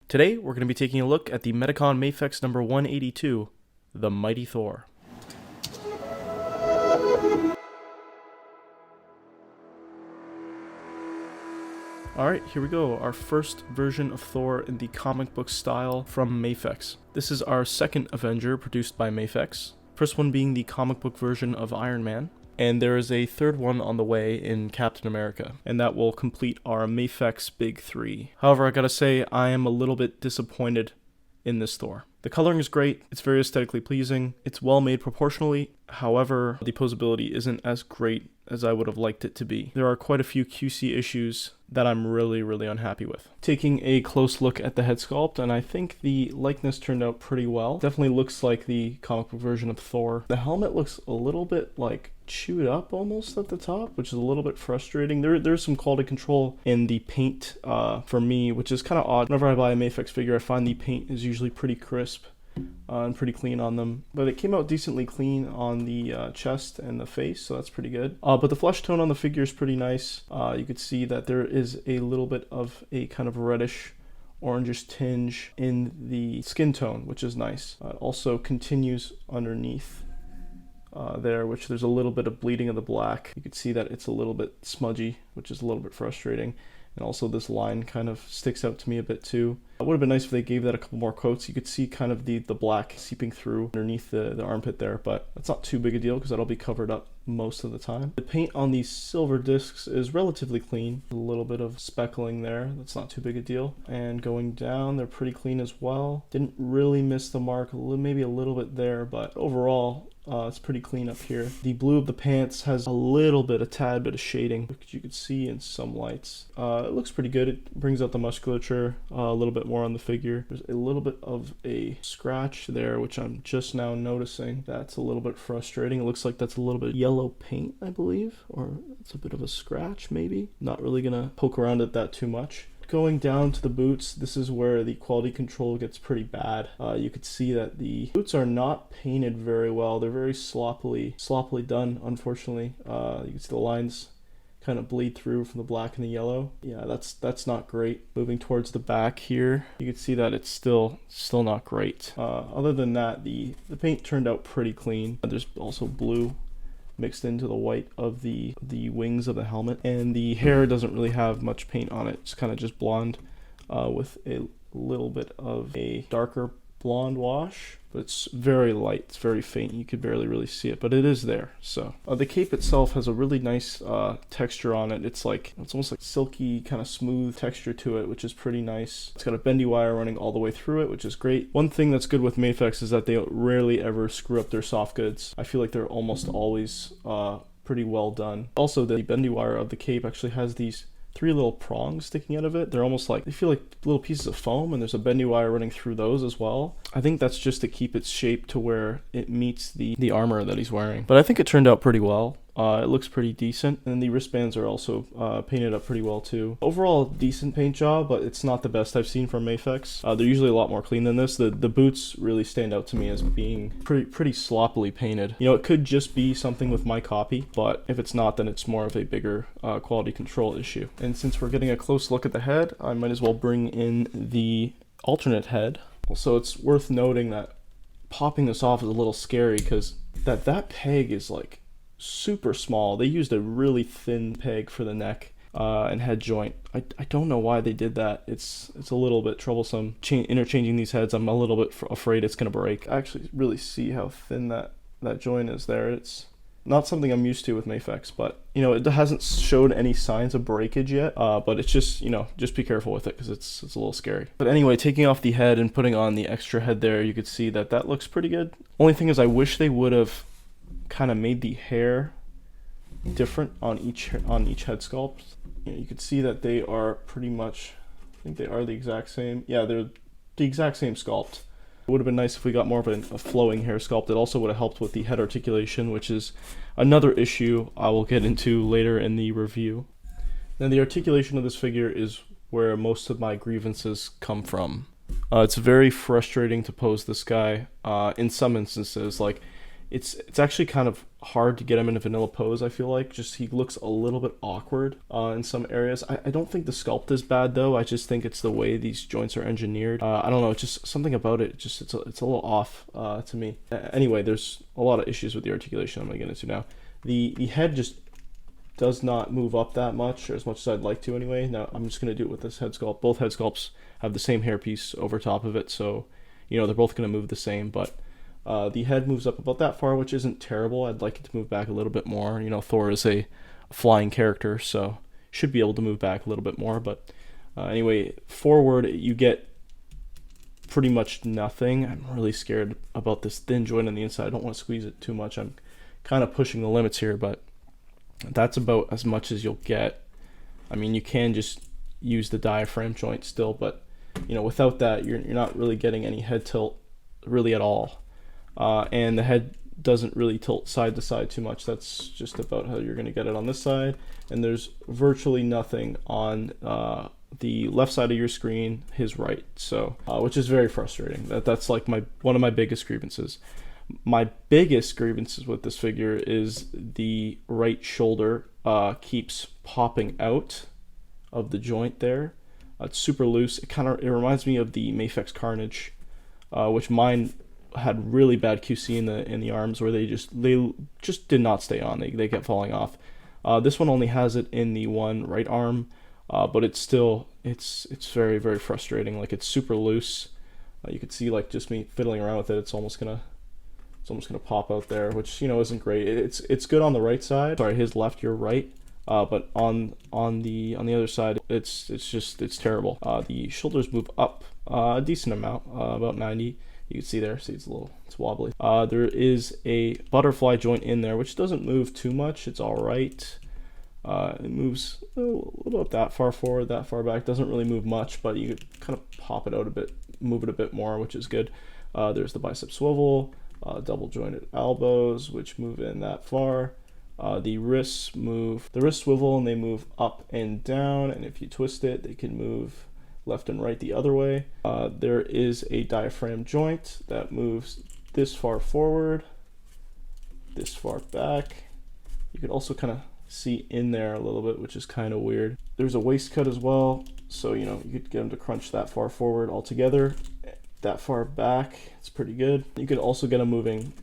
Today, we're going to be taking a look at the Medicom MAFEX number 182, the Mighty Thor. Alright, here we go, our first version of Thor in the comic book style from MAFEX. This is our second Avenger produced by MAFEX, first one being the comic book version of Iron Man, and there is a third one on the way in Captain America, and that will complete our MAFEX Big 3. However, I gotta say, I am a little bit disappointed in this Thor. The coloring is great, it's very aesthetically pleasing, it's well made proportionally, however, the posability isn't as great as I would have liked it to be. There are quite a few QC issues that I'm really unhappy with. Taking a close look at the head sculpt, and I think the likeness turned out pretty well. Definitely looks like the comic book version of Thor. The helmet looks a little bit like chewed up almost at the top, which is a little bit frustrating. There's some quality control in the paint for me, which is kind of odd. Whenever I buy a MAFEX figure, I find the paint is usually pretty crisp and pretty clean on them, but it came out decently clean on the chest and the face, so that's pretty good. But the flesh tone on the figure is pretty nice. You could see that there is a little bit of a kind of reddish orangish tinge in the skin tone, which is nice. It also continues underneath there, which there's a little bit of bleeding of the black. You can see that it's a little bit smudgy, which is a little bit frustrating. And also this line kind of sticks out to me a bit too. It would have been nice if they gave that a couple more coats. You could see kind of the black seeping through underneath the armpit there, but that's not too big a deal because that'll be covered up most of the time. The paint on these silver discs is relatively clean. A little bit of speckling there, that's not too big a deal. And going down, they're pretty clean as well. Didn't really miss the mark, maybe a little bit there, but overall, it's pretty clean up here. The blue of the pants has a tad bit of shading, which you could see in some lights. It looks pretty good. It brings out the musculature a little bit more on the figure. There's a little bit of a scratch there, which I'm just now noticing. That's a little bit frustrating. It looks like that's a little bit yellow paint, I believe, or it's a bit of a scratch maybe. Not really gonna poke around at that too much. Going down to the boots, this is where the quality control gets pretty bad. You could see that the boots are not painted very well. They're very sloppily done, unfortunately. You can see the lines kind of bleed through from the black and the yellow. Yeah, that's not great. Moving towards the back here, you can see that it's still not great. Other than that, the paint turned out pretty clean. There's also blue mixed into the white of the wings of the helmet, and the hair doesn't really have much paint on it. It's kind of just blonde with a little bit of a darker blonde wash, but it's very light, it's very faint, you could barely really see it, but it is there. So the cape itself has a really nice texture on it. It's almost like silky kind of smooth texture to it, which is pretty nice. It's got a bendy wire running all the way through it, which is great. One thing that's good with MAFEX is that they rarely ever screw up their soft goods. I feel like they're almost always pretty well done. Also, the bendy wire of the cape actually has these 3 little prongs sticking out of it. They're almost like, they feel like little pieces of foam, and there's a bendy wire running through those as well. I think that's just to keep its shape to where it meets the armor that he's wearing. But I think it turned out pretty well. It looks pretty decent, and the wristbands are also painted up pretty well too. Overall, decent paint job, but it's not the best I've seen from MAFEX. They're usually a lot more clean than this. The boots really stand out to me as being pretty sloppily painted. You know, it could just be something with my copy, but if it's not, then it's more of a bigger quality control issue. And since we're getting a close look at the head, I might as well bring in the alternate head. So it's worth noting that popping this off is a little scary because that peg is like super small. They used a really thin peg for the neck and head joint. I don't know why they did that. It's a little bit troublesome interchanging these heads. I'm a little bit afraid it's gonna break. I actually really see how thin that joint is there. It's not something I'm used to with MAFEX, but you know, it hasn't showed any signs of breakage yet, but it's just, you know, just be careful with it because it's a little scary. But anyway, taking off the head and putting on the extra head there, you could see that looks pretty good. Only thing is I wish they would have kind of made the hair different on each head sculpt. You know, you could see that they are pretty much, I think they are the exact same. Yeah, they're the exact same sculpt. It would have been nice if we got more of a flowing hair sculpt. It also would have helped with the head articulation, which is another issue I will get into later in the review. Then the articulation of this figure is where most of my grievances come from. It's very frustrating to pose this guy in some instances. Like, It's actually kind of hard to get him in a vanilla pose, I feel like. Just he looks a little bit awkward in some areas. I don't think the sculpt is bad, though. I just think it's the way these joints are engineered. I don't know, it's just something about it. Just it's a little off to me. Anyway, there's a lot of issues with the articulation I'm going to get into now. The head just does not move up that much, or as much as I'd like to anyway. Now, I'm just going to do it with this head sculpt. Both head sculpts have the same hairpiece over top of it, so, you know, they're both going to move the same, but the head moves up about that far, which isn't terrible. I'd like it to move back a little bit more. You know, Thor is a flying character, so should be able to move back a little bit more. But anyway, forward, you get pretty much nothing. I'm really scared about this thin joint on the inside. I don't want to squeeze it too much. I'm kind of pushing the limits here, but that's about as much as you'll get. I mean, you can just use the diaphragm joint still, but, you know, without that, you're not really getting any head tilt really at all. And the head doesn't really tilt side to side too much. That's just about how you're going to get it on this side. And there's virtually nothing on the left side of your screen, his right. So, which is very frustrating. That's like one of my biggest grievances. My biggest grievances with this figure is the right shoulder keeps popping out of the joint there. It's super loose. It reminds me of the MAFEX Carnage, which mine had really bad QC in the arms, where they just did not stay on. They kept falling off. This one only has it in the one right arm, but it's very, very frustrating. Like, it's super loose. You could see, like, just me fiddling around with it, it's almost gonna pop out there, which, you know, isn't great. It's good on the right side. Sorry, his left, your right. But on the other side, it's terrible. The shoulders move up a decent amount, about 90. You can see there, see it's wobbly. There is a butterfly joint in there, which doesn't move too much. It's all right. It moves a little bit that far forward, that far back. Doesn't really move much, but you could kind of pop it out a bit, move it a bit more, which is good. There's the bicep swivel, double jointed elbows, which move in that far. The wrists swivel and they move up and down, and if you twist it, they can move left and right the other way. There is a diaphragm joint that moves this far forward, this far back. You could also kind of see in there a little bit, which is kind of weird. There's a waist cut as well, so, you know, you could get them to crunch that far forward altogether, that far back. It's pretty good. You could also get them moving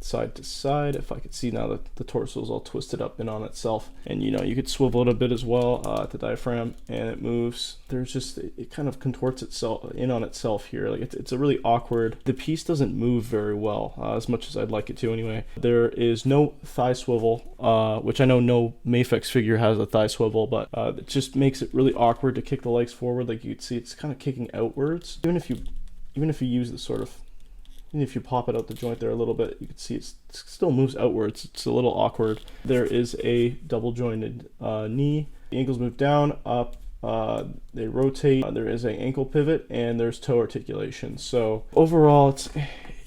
side to side. If I could see now that the torso is all twisted up in on itself, and, you know, you could swivel it a bit as well at the diaphragm, and it moves. It kind of contorts itself in on itself here. Like, it's a really awkward. The piece doesn't move very well, as much as I'd like it to anyway. There is no thigh swivel, which I know no MAFEX figure has a thigh swivel, but it just makes it really awkward to kick the legs forward. Like, you can see it's kind of kicking outwards. Even if you use the sort of, and if you pop it out the joint there a little bit, you can see it still moves outwards. It's a little awkward. There is a double jointed knee. The ankles move down, up, they rotate. There is an ankle pivot, and there's toe articulation. So overall,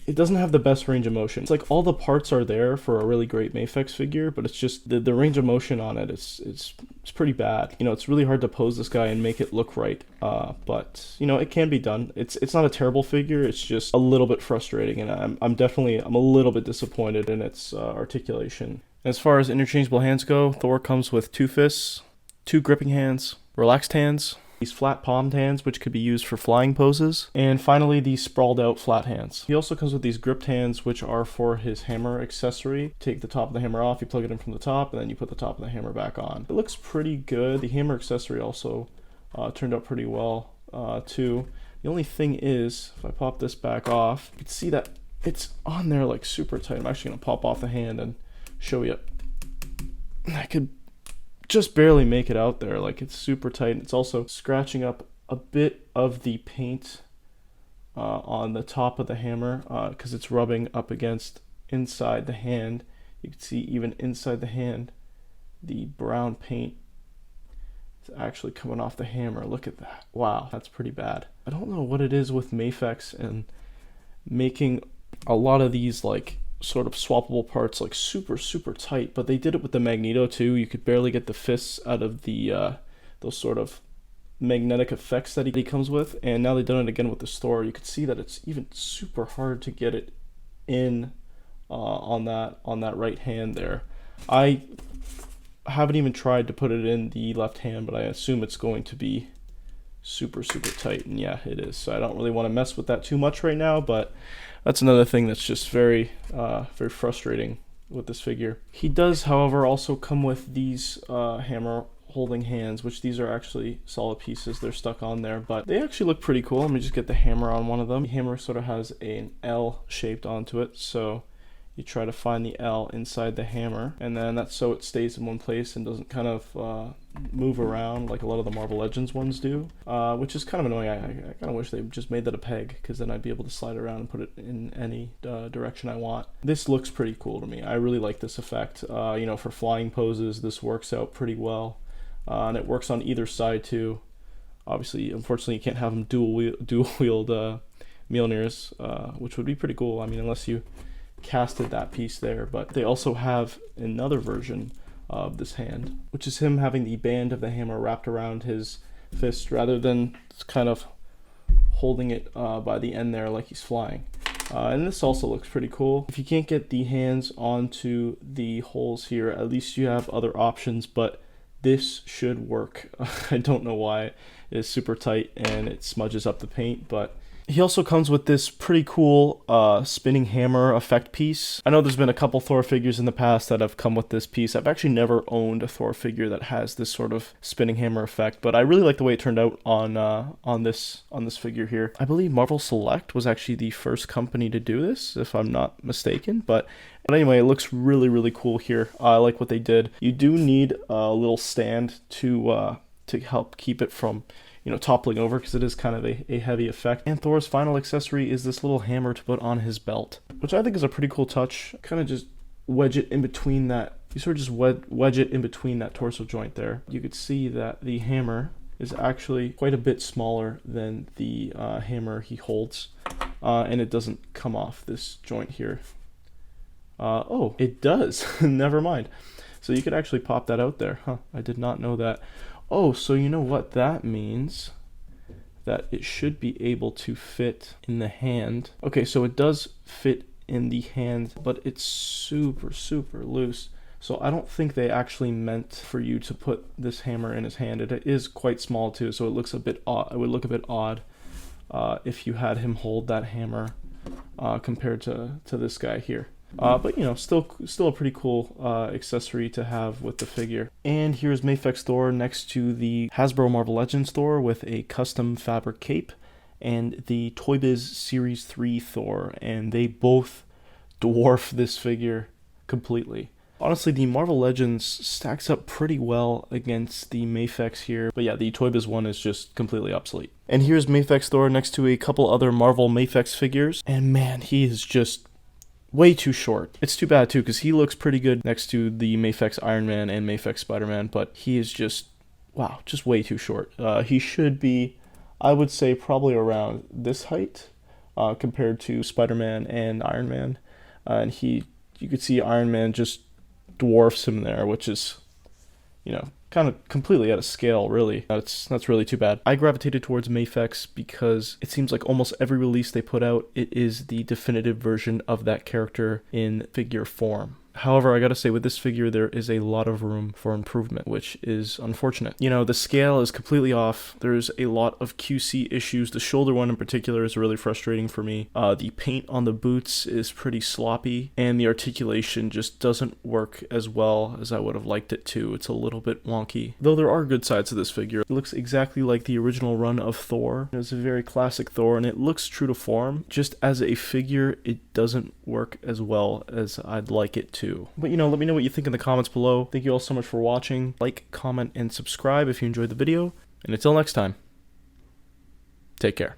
it doesn't have the best range of motion. It's like all the parts are there for a really great MAFEX figure, but it's just the range of motion on it it's pretty bad. You know, it's really hard to pose this guy and make it look right. But, you know, it can be done. It's not a terrible figure. It's just a little bit frustrating, and I'm a little bit disappointed in its articulation. As far as interchangeable hands go, Thor comes with 2 fists, 2 gripping hands, relaxed hands, these flat palmed hands, which could be used for flying poses, and finally these sprawled out flat hands. He also comes with these gripped hands, which are for his hammer accessory. Take the top of the hammer off, you plug it in from the top, and then you put the top of the hammer back on. It looks pretty good. The hammer accessory also turned out pretty well too. The only thing is, if I pop this back off, you can see that it's on there like super tight. I'm actually gonna pop off the hand and show you. I could just barely make it out there. Like, it's super tight. It's also scratching up a bit of the paint on the top of the hammer because it's rubbing up against inside the hand. You can see even inside the hand, the brown paint is actually coming off the hammer. Look at that. Wow, that's pretty bad. I don't know what it is with MAFEX and making a lot of these, like, sort of swappable parts like super tight, but they did it with the Magneto too. You could barely get the fists out of the those sort of magnetic effects that he comes with, and now they've done it again with the Thor. You could see that it's even super hard to get it in on that right hand there. I haven't even tried to put it in the left hand, but I assume it's going to be super tight, and yeah, it is. So I don't really want to mess with that too much right now, but that's another thing that's just very frustrating with this figure. He does, however, also come with these hammer holding hands, which these are actually solid pieces. They're stuck on there, but they actually look pretty cool. Let me just get the hammer on one of them. The hammer sort of has an L shaped onto it, so you try to find the L inside the hammer, and then that's so it stays in one place and doesn't kind of move around like a lot of the Marvel Legends ones do, which is kind of annoying. I kind of wish they just made that a peg, because then I'd be able to slide around and put it in any direction I want. This looks pretty cool to me. I really like this effect. You know, for flying poses, this works out pretty well, and it works on either side too. Obviously, unfortunately, you can't have them dual wield Mjolnirs, which would be pretty cool. I mean, unless you casted that piece there. But they also have another version of this hand, which is him having the band of the hammer wrapped around his fist rather than kind of holding it by the end there like he's flying. And this also looks pretty cool. If you can't get the hands onto the holes here, at least you have other options, but this should work. I don't know why it is super tight and it smudges up the paint, but he also comes with this pretty cool spinning hammer effect piece. I know there's been a couple Thor figures in the past that have come with this piece. I've actually never owned a Thor figure that has this sort of spinning hammer effect, but I really like the way it turned out on this figure here. I believe Marvel Select was actually the first company to do this, if I'm not mistaken. But anyway, it looks really cool here. I like what they did. You do need a little stand to help keep it from, you know, toppling over, because it is kind of a heavy effect. And Thor's final accessory is this little hammer to put on his belt, which I think is a pretty cool touch. Kind of just wedge it in between that, you sort of just wedge it in between that torso joint there. You could see that the hammer is actually quite a bit smaller than the hammer he holds, and it doesn't come off this joint here. Oh, it does. Never mind. So you could actually pop that out there. Huh, I did not know that. Oh, so you know what that means? That it should be able to fit in the hand. Okay, so it does fit in the hand, but it's super loose. So I don't think they actually meant for you to put this hammer in his hand. It is quite small too, so it looks a bit odd. It would look a bit odd if you had him hold that hammer compared to this guy here. But you know, still a pretty cool accessory to have with the figure. And here's MAFEX Thor next to the Hasbro Marvel Legends Thor with a custom fabric cape, and the Toy Biz Series 3 Thor, and they both dwarf this figure completely. Honestly, the Marvel Legends stacks up pretty well against the MAFEX here, but yeah, the Toy Biz one is just completely obsolete. And here's MAFEX Thor next to a couple other Marvel MAFEX figures, and man, he is just way too short. It's too bad too, because he looks pretty good next to the MAFEX Iron Man and MAFEX Spider-Man, but he is just, wow, just way too short. He should be, I would say, probably around this height compared to Spider-Man and Iron Man. And you could see Iron Man just dwarfs him there, which is, you know, kind of completely out of scale, really. That's really too bad. I gravitated towards MAFEX because it seems like almost every release they put out, it is the definitive version of that character in figure form. However, I gotta say, with this figure, there is a lot of room for improvement, which is unfortunate. You know, the scale is completely off. There's a lot of QC issues. The shoulder one in particular is really frustrating for me. The paint on the boots is pretty sloppy, and the articulation just doesn't work as well as I would have liked it to. It's a little bit wonky. Though there are good sides to this figure. It looks exactly like the original run of Thor. It's a very classic Thor, and it looks true to form. Just as a figure, it doesn't work as well as I'd like it to. But you know, let me know what you think in the comments below. Thank you all so much for watching. Like, comment, and subscribe if you enjoyed the video. And until next time, take care.